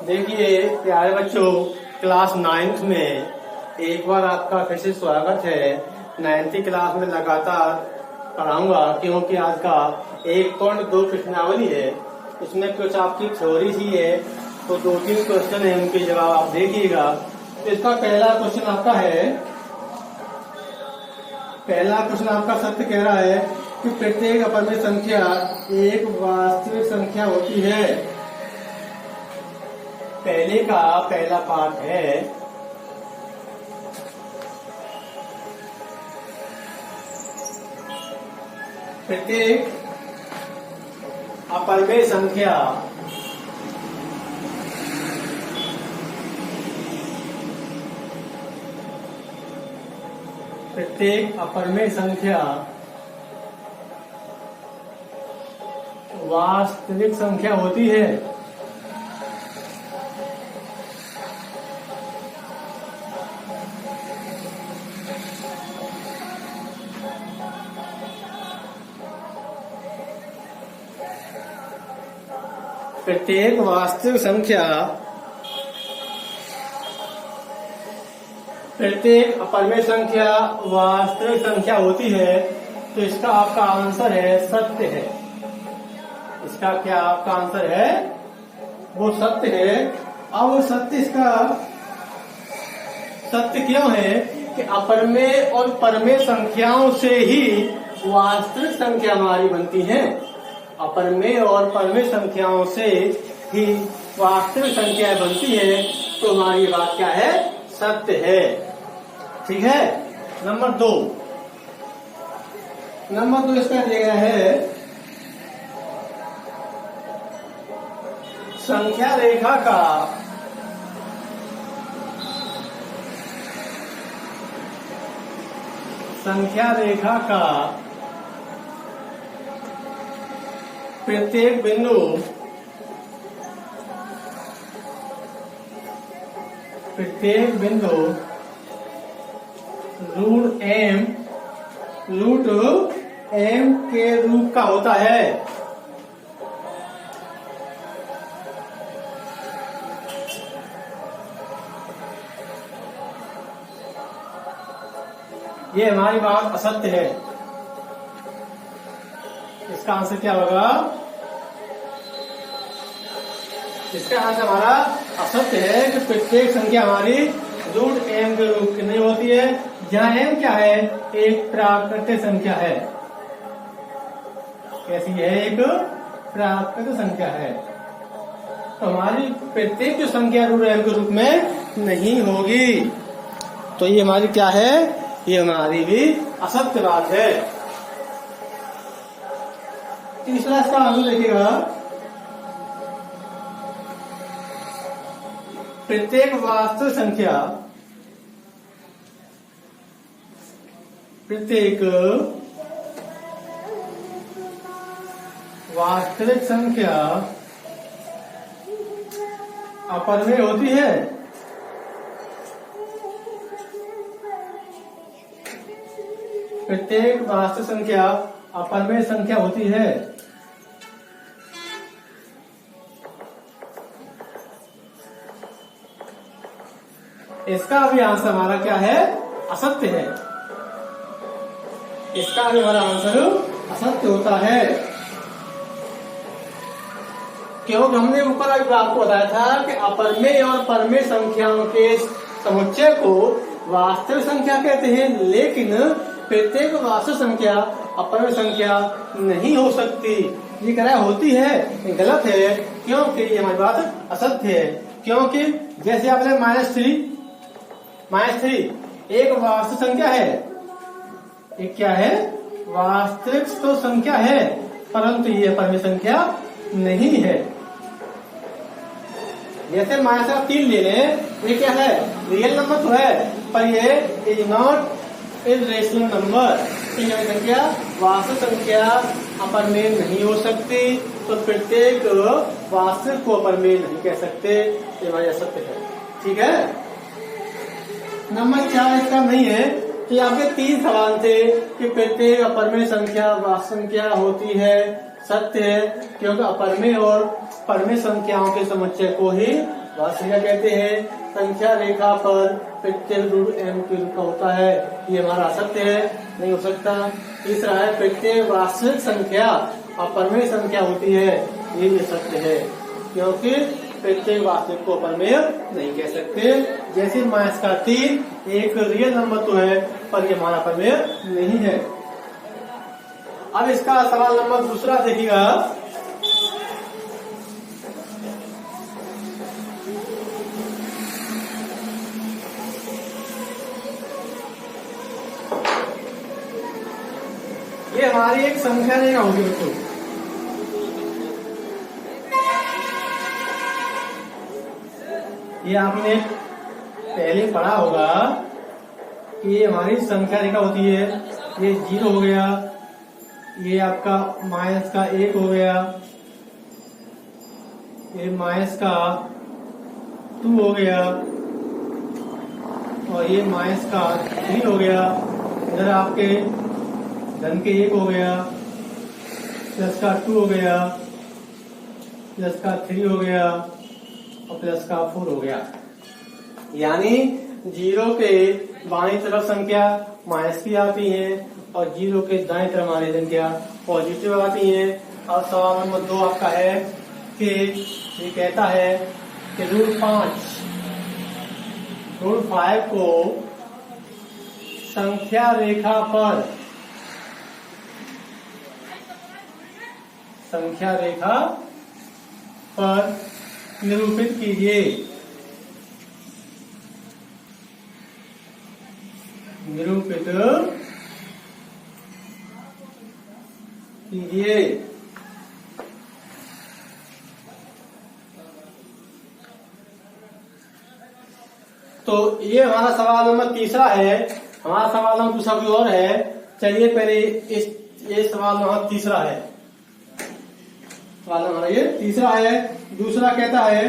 देखिए प्यारे बच्चों, क्लास 9th में एक बार आपका फिर से स्वागत है। 9th क्लास में लगातार पढ़ाऊंगा क्योंकि आज का 1.2 प्रश्नावली है। इसमें कुछ आपकी थ्योरी सी है, तो 2-3 क्वेश्चन है, उनके जवाब आप देखिएगा। तो इसका पहला क्वेश्चन आपका सत्य कह रहा है कि प्रत्येक अपरिमेय संख्या एक वास्तविक संख्या होती है। पहला पार्ट है प्रत्येक अपरिमेय संख्या वास्तविक संख्या होती है। प्रत्येक अपरिमेय संख्या वास्तविक संख्या होती है। तो इसका आपका आंसर है सत्य है। इसका क्या आपका आंसर है? वो सत्य है। अब सत्य क्यों है कि अपरिमेय और परिमेय संख्याओं से ही वास्तविक संख्या हमारी बनती है। अपरिमेय और परिमेय संख्याओं से ही वास्तविक संख्या बनती है। तो हमारी बात क्या है? सत्य है। ठीक है। नंबर 2 इसका दिया गया है संख्या रेखा का प्रत्येक बिंदु रूट एम के रूप का होता है। ये हमारी बात असत्य है। इसका आंसर क्या होगा? इसका आंसर हमारा असत्य है कि प्रत्येक संख्या हमारी रूट एम के रूप की नहीं होती है। जहाँ एम क्या है? एक प्राकृतिक संख्या है। कैसी है? एक प्राकृतिक संख्या है। तो हमारी प्रत्येक जो संख्या रूट एम के रूप में नहीं होगी। तो ये हमारी क्या है? ये हमारी भी असत्य बात है। तीसरा इसका आंसर देखिएगा, प्रत्येक वास्तविक संख्या अपरिमेय होती है। प्रत्येक वास्तविक संख्या अपरिमेय संख्या होती है। इसका भी आंसर हमारा क्या है? असत्य है। इसका भी हमारा आंसर असत्य होता है। क्योंकि हमने ऊपर अभी आपको बताया था कि अपरिमेय और परिमेय संख्याओं के समुच्चय को वास्तविक संख्या कहते हैं, लेकिन प्रत्येक वास्तविक संख्या अपरिमेय संख्या नहीं हो सकती। ये कह रहा होती है, ये गलत है। क्योंकि ये हमारी बात असत्य है। क्योंकि जैसे आपने -3 एक वास्तविक संख्या है। एक क्या है? वास्तविक तो संख्या है, परंतु ये अपरिमेय संख्या नहीं है। जैसे -3 ले लें, ये क्या है? रियल नंबर तो है, पर ये इज नॉट इरेशनल नंबर। ये संख्या वास्तविक संख्या अपरिमेय नहीं हो सकती। तो प्रत्येक वास्तविक को अपरिमेय नहीं कह सकते। ये हमारी असत्य है। ठीक है। नंबर 4 इसका नहीं है। कि आपके 3 सवाल थे कि प्रत्येक अपरिमेय संख्या वास्तविक संख्या होती है। सत्य है, क्योंकि अपरिमेय और परिमेय संख्याओं के समुच्चय को ही वास्तविक संख्या कहते हैं संख्या रेखा पर प्रत्येक रूट m के रूप का होता है। ये हमारा असत्य है, नहीं हो सकता। तीसरा है प्रत्येक वास्तविक संख्या अपरमेय संख्या होती है, ये भी सत्य है, क्योंकि प्रत्येक वास्तविक को अपरमेय नहीं कह सकते। जैसे -3 एक रियल नंबर तो है, पर ये हमारा अपरमेय नहीं है। अब इसका सवाल नंबर दूसरा देखिएगा। ये हमारी एक संख्या नहीं होगी बच्चों। ये आपने पहले पढ़ा होगा कि ये हमारी संख्या रेखा होती है। ये 0 हो गया, ये आपका -1 हो गया, ये -2 हो गया, और ये -3 हो गया। इधर आपके धन के 1 हो गया, +2 हो गया, +3 हो गया, और +4 हो गया। यानी 0 के बाईं तरफ संख्या माइनस की आती है और 0 के दाएं तरफ हमारी संख्या पॉजिटिव आती है। और सवाल नंबर 2 आपका है कि ये कहता है कि √5 को संख्या रेखा पर निरूपित कीजिए। निरूपित कीजिए। तो ये हमारा सवाल नंबर तीसरा है। हमारा सवाल नंबर दूसरा कोई और है। चलिए पहले ये सवाल नंबर तीसरा है। सवाल हमारा ये तीसरा है। दूसरा कहता है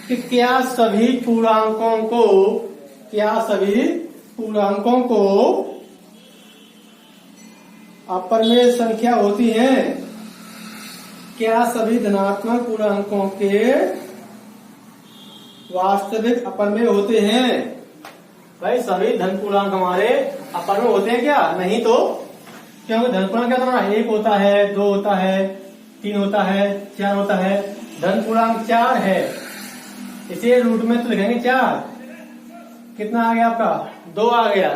कि क्या सभी पूर्णांकों को अपरमेय संख्या होती है? क्या सभी धनात्मक पूर्णांकों के वास्तविक अपरमेय होते हैं? भाई सभी धन पूर्णांक हमारे अपरमेय होते हैं क्या? नहीं तो, क्योंकि धन पूर्णांक क्या होता है? 1 होता है, 2 होता है, 3 होता है, 4 होता है। धन पूर्णांक 4 है, इसे रूट में तो लिखेंगे 4। कितना आ गया आपका? 2 आ गया।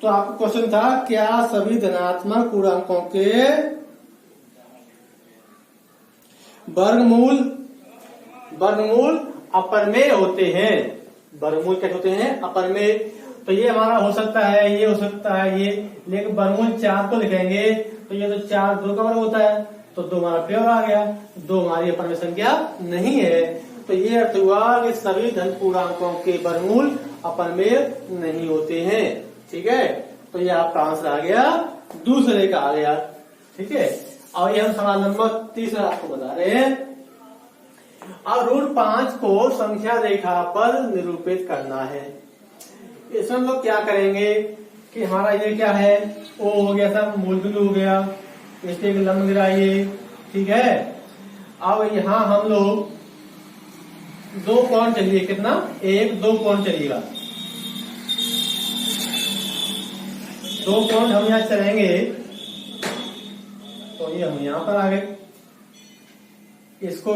तो आपका क्वेश्चन था क्या सभी धनात्मक पूर्णांकों के वर्गमूल अपरमेय होते हैं? वर्गमूल कैसे होते हैं? अपरमेय। तो ये हमारा हो सकता है, ये हो सकता है, ये, लेकिन वर्गमूल 4 को लिखेंगे तो ये तो 4 2 का वर्ग होता है, तो 2 हमारा प्योर आ गया। 2 हमारी अपरमेय संख्या नहीं है। तो ये अर्थ हुआ कि सभी धन पूर्णांकों के वर्गमूल अपरमेय नहीं होते हैं। ठीक है, तो ये आपका आंसर आ गया, दूसरे का आ गया। ठीक है, और ये हम सवाल नंबर तीसरा आपको बता रहे हैं। और √5 को संख्या रेखा पर निरूपित करना है। इसमें हम लोग क्या करेंगे कि हमारा ये क्या है, O हो गया था, मूल बिंदु हो गया, इसलिए एक लंब गिराइए। ठीक है, अब यहाँ हम लोग 2 कोण चलिए, कितना? 1 2 कोण चलिएगा। 2 कोण हम यहाँ चलेंगे तो ये हम यहाँ पर आ गए। इसको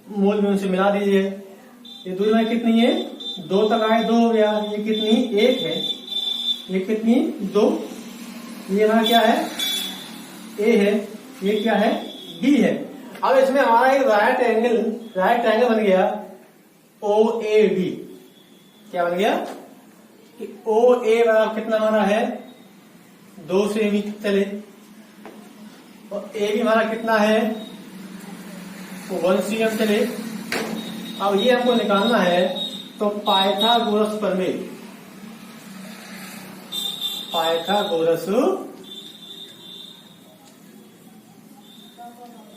मूल बिंदु से मिला दीजिए। ये दूरी में कितनी है? 2 तक आए, 2 हो गया। ये कितनी? 1 है। ये कितनी? 2। ये यहाँ क्या है? A है। ये क्या है? B है। अब इसमें हमारा एक राइट एंगल बन गया OAB। क्या बन गया कि OA बराबर कितना हमारा है? 2 से भी चले, और AB हमारा कितना है? 1 cm चले। अब ये हमको निकालना है, तो पाइथागोरस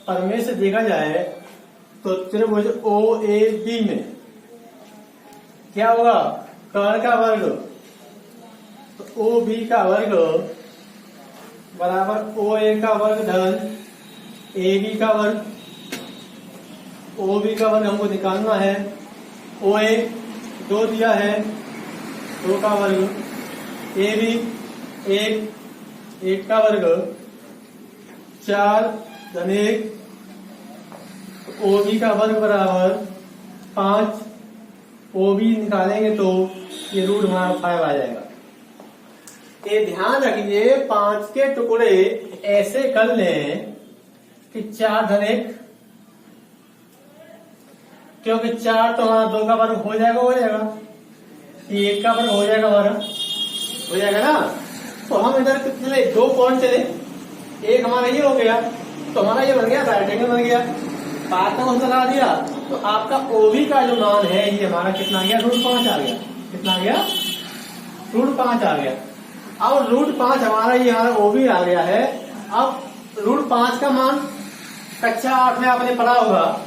प्रमेय से देखा जाए तो त्रिभुज OAB में क्या होगा? कर्ण का वर्ग, तो OB का वर्ग बराबर OA का वर्ग धन AB का वर्ग। OB का वर्ग हमको निकालना है, ओ ए 2 दिया है, 2 का वर्ग, ए बी 1 का वर्ग, 4 धन 1, ओ बी का वर्ग बराबर 5, ओ बी निकालेंगे तो ये रूट हमारा 5 आ जाएगा। ये ध्यान रखिए 5 के टुकड़े ऐसे कर लें कि 4 धन 1, क्योंकि 4 तो हमारा 2 का वर्ग हो जाएगा, 1 का वर्ग हो जाएगा ना। तो हम इधर कितने 2 पॉइंट चले, एक हमारा ये हो गया, तो हमारा ये बन गया राइट एंगल बन गया, 5 का कौन सा लगा दिया, तो आपका ओबी का जो मान है ये हमारा कितना आ गया, √5 आ गया। कितना आ गया, √5 आ गया। अब √5 हमारा ये हमारा ओबी आ गया है। अब √5 का मान कक्षा 8 में आपने पढ़ा होगा,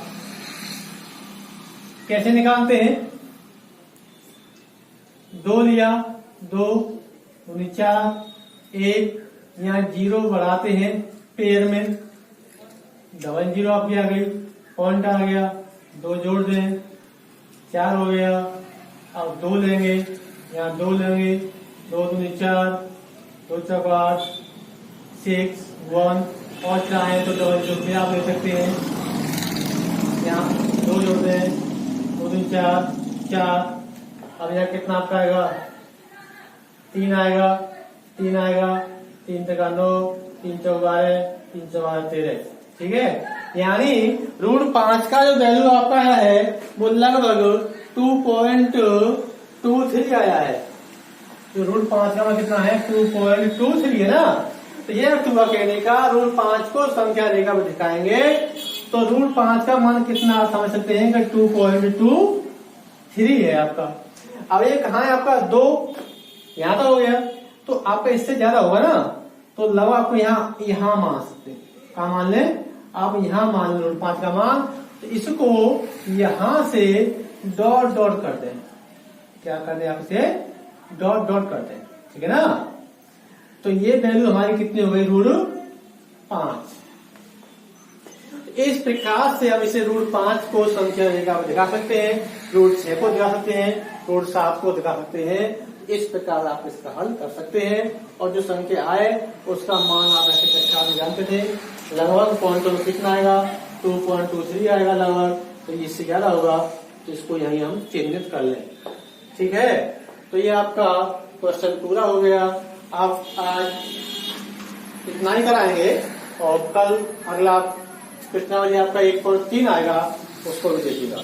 कैसे निकालते हैं, 2 लिया, 2 दूनी 4, 1 यहाँ 0 बढ़ाते हैं पेयर में, डबल 0 आपकी आ गई, पॉइंट आ गया, 2 जोड़ दें, 4 हो गया। अब 2 लेंगे, यहाँ 2 लेंगे, 2 दूनी 4, 2 चौक 8, 6 1, और चाहे तो डबल 0 भी आप ले सकते हैं। यहाँ 2 जोड़ दें, 2 दूनी 4, 4, अब यहाँ कितना आपका आएगा, 3 आएगा, 3 आएगा, 3 तक 9, 3 चौक 12, 3 चौक 13, ठीक है। यानी √5 का जो वैल्यू आपका आया है वो लगभग 2.23 आया है। तो √5 का मान कितना है, 2.23 है ना। तो ये हुआ कहने का, √5 को संख्या रेखा में दिखाएंगे तो √5 का मान कितना आप समझ सकते हैं कि 2.23 है आपका। अब ये कहाँ है आपका, 2 यहाँ तो हो गया, तो आपका इससे ज्यादा होगा ना, तो लगभग आपको यहाँ मान सकते हैं। कहाँ मान लें आप, यहाँ मान लें √5 का मान। तो इसको यहाँ से डॉट डॉट कर दें, क्या कर दें आप इसे, डॉट डॉट कर दें, ठीक है ना। तो ये वैल्यू हमारी कितनी हो गई, √5। इस प्रकार से हम इसे √5 को संख्या रेखा में दिखा सकते हैं, √6 को दिखा सकते हैं, √7 को दिखा सकते हैं। इस प्रकार आप इसका हल कर सकते हैं और जो संख्या आए उसका मान आप ऐसे कक्षा में जानते थे, लगभग पॉइंट में कितना आएगा, 2.23 आएगा लगभग। तो इससे ज्यादा होगा तो इसको यही हम चिन्हित कर लें, ठीक है। तो ये आपका क्वेश्चन पूरा हो गया। आप आज इतना ही कराएंगे और कल अगला कितना बजे आपका 1.3 आएगा उसको भी देखिएगा।